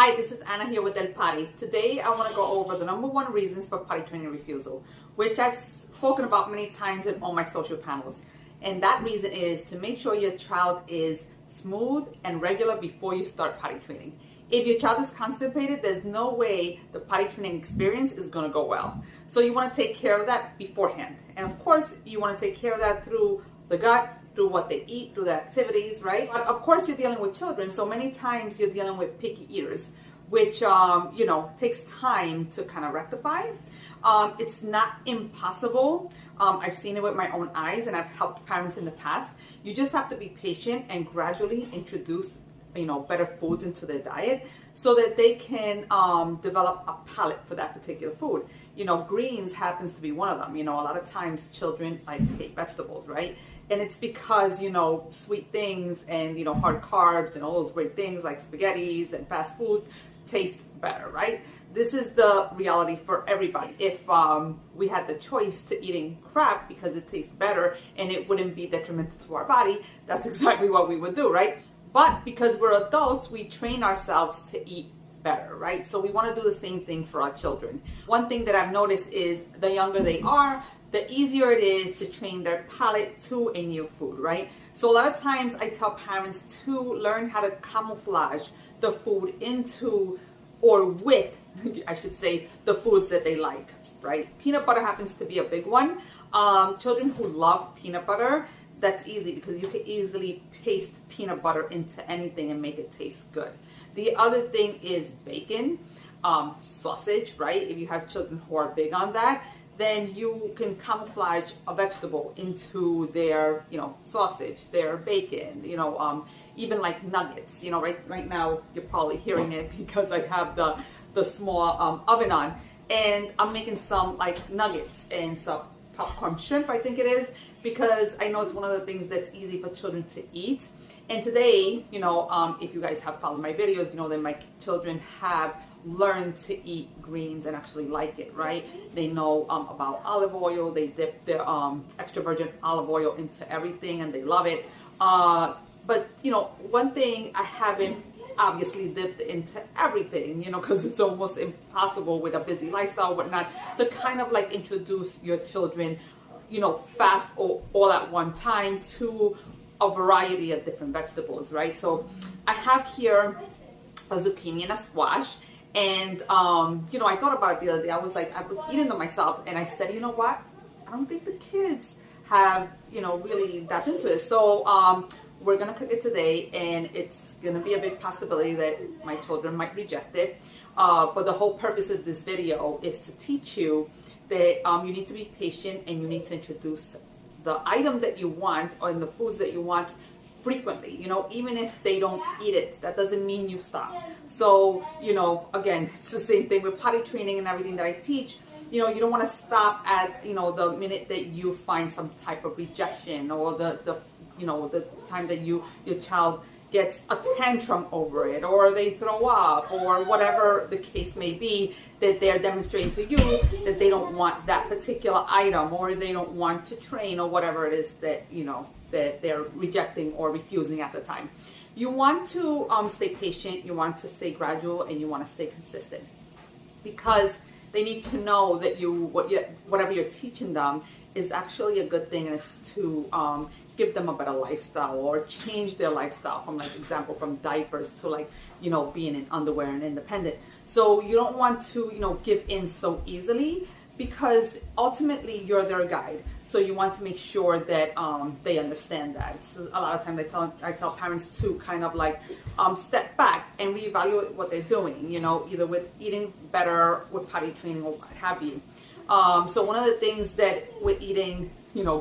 Hi, this is Anna here with El Potty. Today I want to go over the number one reasons for potty training refusal, which I've spoken about many times in all my social panels. And that reason is to make sure your child is smooth and regular before you start potty training. If your child is constipated, there's no way the potty training experience is going to go well. So you want to take care of that beforehand. And of course, you want to take care of that through the gut, through what they eat, through the activities, right? But of course, you're dealing with children, so many times you're dealing with picky eaters, which takes time to kind of rectify. It's not impossible. I've seen it with my own eyes, and I've helped parents in the past. You just have to be patient and gradually introduce better foods into their diet so that they can develop a palate for that particular food. Greens happens to be one of them. A lot of times children hate vegetables, right? And it's because, sweet things and, hard carbs and all those great things like spaghettis and fast food taste better, right? This is the reality for everybody. If we had the choice to eating crap because it tastes better and it wouldn't be detrimental to our body, that's exactly what we would do, right? But because we're adults, we train ourselves to eat better, right? So we want to do the same thing for our children. One thing that I've noticed is the younger they are, the easier it is to train their palate to a new food, right? So a lot of times I tell parents to learn how to camouflage the food into or with, I should say, the foods that they like, right? Peanut butter happens to be a big one. Children who love peanut butter, that's easy because you can easily paste peanut butter into anything and make it taste good. The other thing is bacon, sausage, right? If you have children who are big on that, then you can camouflage a vegetable into their, sausage, their bacon, even like nuggets. Right now you're probably hearing it because I have the small oven on, and I'm making some nuggets and some popcorn shrimp, I think it is, because I know it's one of the things that's easy for children to eat. And today, if you guys have followed my videos, that my children have learned to eat greens and actually like it, right? They know about olive oil. They dip their extra virgin olive oil into everything and they love it. But one thing I haven't obviously dipped into everything, because it's almost impossible with a busy lifestyle, whatnot, to kind of introduce your children, fast or all at one time to a variety of different vegetables, right? So I have here a zucchini and a squash. And, I thought about it the other day. I was eating them myself, and I said, you know what? I don't think the kids have, really dived into it. So, we're going to cook it today, and it's going to be a big possibility that my children might reject it. But the whole purpose of this video is to teach you that you need to be patient and you need to introduce the item that you want or the foods that you want frequently, even if they don't eat it, that doesn't mean you stop. So, again, it's the same thing with potty training and everything that I teach. You don't want to stop at, the minute that you find some type of rejection or the time that your child gets a tantrum over it, or they throw up, or whatever the case may be, that they're demonstrating to you that they don't want that particular item, or they don't want to train, or whatever it is that, that they're rejecting or refusing at the time. You want to stay patient, you want to stay gradual, and you want to stay consistent, because they need to know that whatever you're teaching them is actually a good thing, and it's to give them a better lifestyle or change their lifestyle from from diapers to being in underwear and independent. So you don't want to give in so easily, because ultimately you're their guide. So you want to make sure that they understand that. So a lot of times I tell parents to kind of step back and reevaluate what they're doing, either with eating better, with potty training, or what have you. So one of the things that with eating,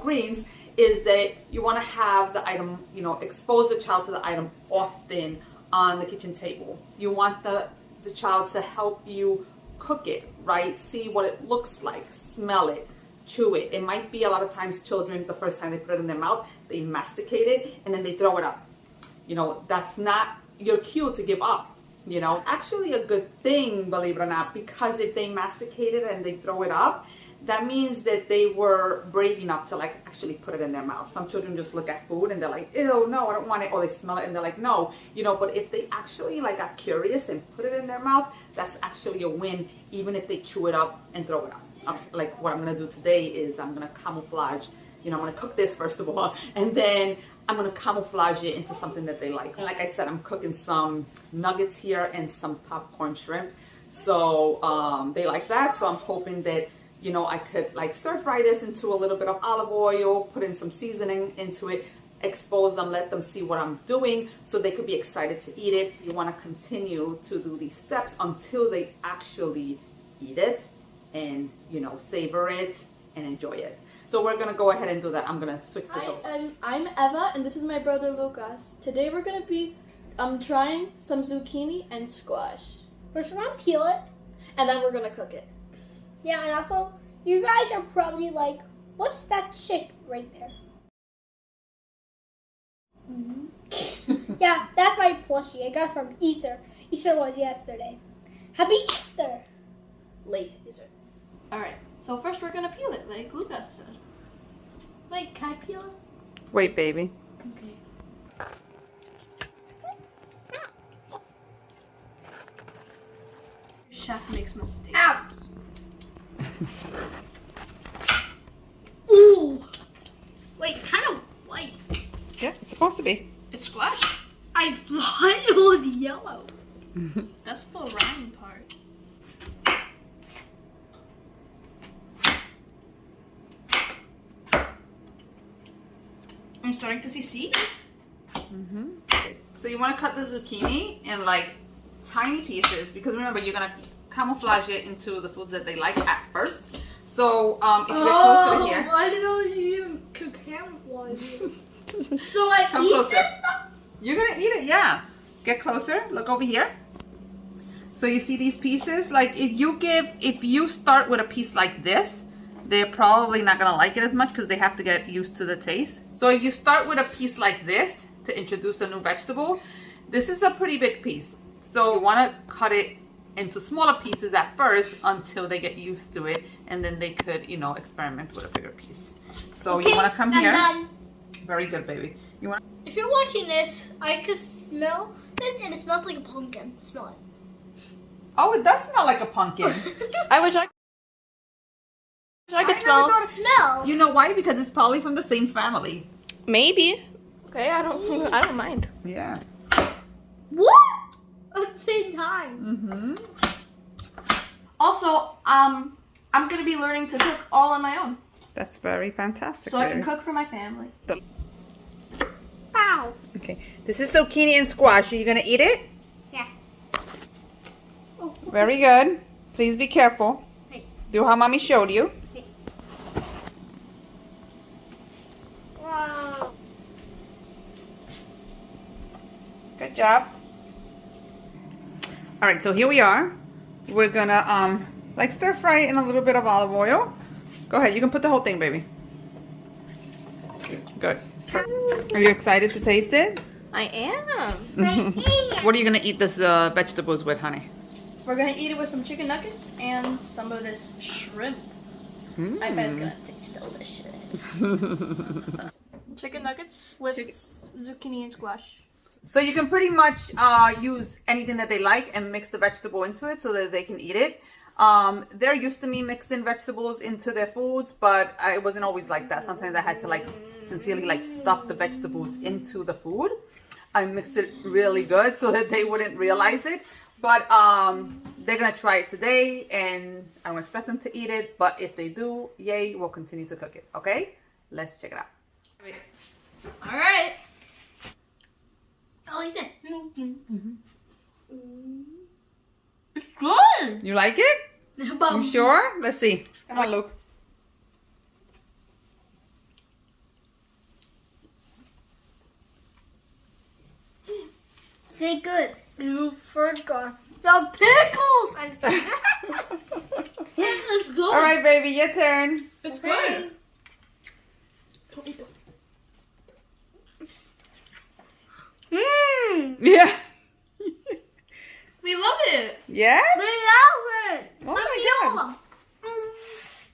greens, is that you want to have the item, expose the child to the item often on the kitchen table. You want the child to help you cook it, right? See what it looks like, smell it, chew it. It might be a lot of times children, the first time they put it in their mouth, they masticate it and then they throw it up. That's not your cue to give up. Actually a good thing, believe it or not, because if they masticate it and they throw it up, that means that they were brave enough to like actually put it in their mouth. Some children just look at food and they're like, ew, no, I don't want it. Or they smell it and they're like, no, you know, but if they actually like are curious and put it in their mouth, that's actually a win, even if they chew it up and throw it out. Like what I'm going to do today is I'm going to camouflage, you know, I'm going to cook this first of all, and then I'm going to camouflage it into something that they like. And like I said, I'm cooking some nuggets here and some popcorn shrimp. So they like that. So I'm hoping that, you know, I could like stir fry this into a little bit of olive oil, put in some seasoning into it, expose them, let them see what I'm doing so they could be excited to eat it. You want to continue to do these steps until they actually eat it and, you know, savor it and enjoy it. So we're going to go ahead and do that. I'm going to switch this over. I'm Eva, and this is my brother Lucas. Today we're going to be trying some zucchini and squash. First we're gonna peel it, and then we're going to cook it. Yeah, and also, you guys are probably like, what's that chick right there? Mm-hmm. Yeah, that's my plushie. I got it from Easter. Easter was yesterday. Happy Easter! Late Easter. Alright, so first we're going to peel it, like Lucas said. Wait, can I peel it? Wait, baby. Okay. Chef makes mistakes. Ow! Ooh! Wait, it's kind of white. Yeah, it's supposed to be. It's squash. I thought it was yellow. That's the round part. I'm starting to see seeds. Okay. So you want to cut the zucchini in like tiny pieces because remember you're gonna camouflage it into the foods that they like at first. So if you get closer to here, I didn't know you even could camouflage it. So I come eat closer. this stuff? You're gonna eat it, yeah. Get closer. Look over here. So you see these pieces? Like if you start with a piece like this, they're probably not gonna like it as much because they have to get used to the taste. So if you start with a piece like this to introduce a new vegetable, this is a pretty big piece. So you want to cut it into smaller pieces at first until they get used to it, and then they could, you know, experiment with a bigger piece. So Okay, you want to come I'm here. done. Very good, baby. You want? If you're watching this, I could smell this and it smells like a pumpkin. Smell it. Oh, it does smell like a pumpkin. I wish I could smell. Smell. You know why? Because it's probably from the same family. Maybe. Okay, I don't mind. Yeah. What? At the same time. Mm-hmm. Also, I'm gonna be learning to cook all on my own, That's very fantastic. so I can cook for my family. Ow. Okay. This is zucchini and squash. Are you gonna eat it? Yeah. Oh, Very good. Please be careful. Hey. Do how mommy showed you. Wow. Good job. All right, so here we are. We're gonna like stir fry it in a little bit of olive oil. Go ahead, you can put the whole thing, baby. Good. Are you excited to taste it? I am. What are you gonna eat this vegetables with, honey? We're gonna eat it with some chicken nuggets and some of this shrimp. I bet it's gonna taste delicious. Chicken nuggets with zucchini and squash. So you can pretty much use anything that they like and mix the vegetable into it so that they can eat it. They're used to me mixing vegetables into their foods, but it wasn't always like that. Sometimes I had to like sincerely like stuff the vegetables into the food. I mixed it really good so that they wouldn't realize it. But they're gonna try it today, and I don't expect them to eat it. But if they do, yay, we'll continue to cook it. Okay, let's check it out. All right. I like this. It's good. You like it? You sure? Let's see. Come on, Luke. Say good. You forgot the pickles. It's good. All right, baby, your turn. It's good. Mmm. Yeah. We love it. Yes? We love it. Oh my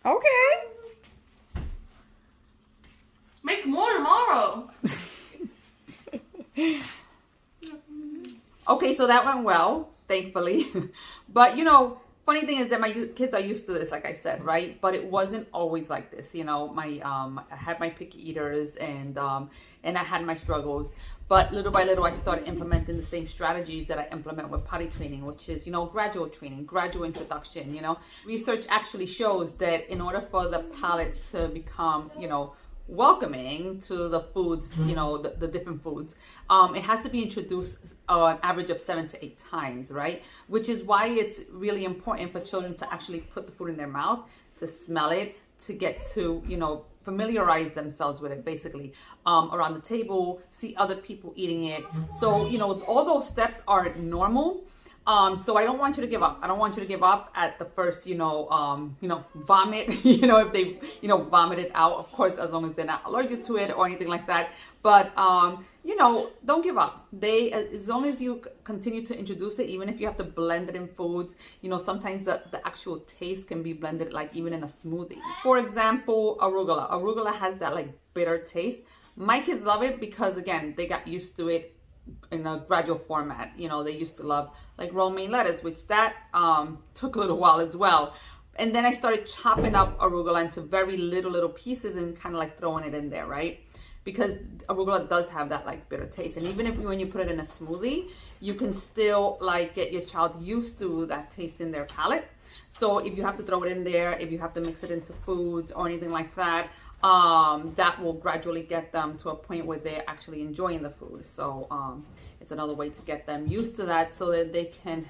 God. Okay. Make more tomorrow. Okay, so that went well, thankfully. But, funny thing is that my kids are used to this, like I said, right? But it wasn't always like this. I had my picky eaters and I had my struggles. But little by little, I started implementing the same strategies that I implement with potty training, which is, gradual training, gradual introduction, Research actually shows that in order for the palate to become, welcoming to the foods, the different foods, it has to be introduced an average of 7 to 8 times, right? Which is why it's really important for children to actually put the food in their mouth, to smell it, to get to, familiarize themselves with it, basically, around the table, see other people eating it. So, all those steps are normal. So I don't want you to give up. I don't want you to give up at the first, vomit, if they, vomit it out, of course, as long as they're not allergic to it or anything like that. But, don't give up. As long as you continue to introduce it, even if you have to blend it in foods, sometimes the actual taste can be blended, like even in a smoothie. For example, arugula. Arugula has that like bitter taste. My kids love it because, again, they got used to it in a gradual format. They used to love like romaine lettuce, which that took a little while as well. And then I started chopping up arugula into very little pieces and kind of like throwing it in there, right? Because arugula does have that like bitter taste. And even if when you put it in a smoothie, you can still like get your child used to that taste in their palate. So if you have to throw it in there, if you have to mix it into foods or anything like that, that will gradually get them to a point where they're actually enjoying the food. So it's another way to get them used to that so that they can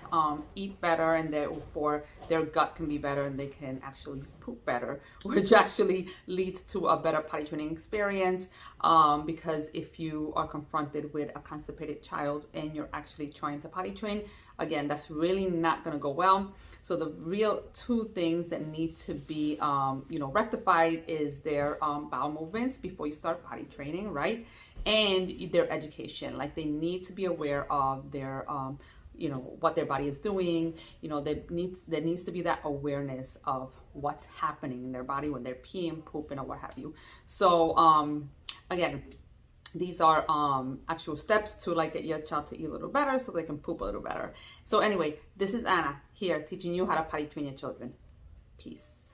eat better, and therefore their gut can be better and they can actually poop better, which actually leads to a better potty training experience, because if you are confronted with a constipated child and you're actually trying to potty train, again, that's really not going to go well. So the real 2 things that need to be, rectified is their bowel movements before you start potty training, right? And their education. Like they need to be aware of their, what their body is doing. There needs to be that awareness of what's happening in their body when they're peeing, pooping, or what have you. So again, these are actual steps to like get your child to eat a little better so they can poop a little better. So anyway, this is Anna here teaching you how to potty train your children. Peace.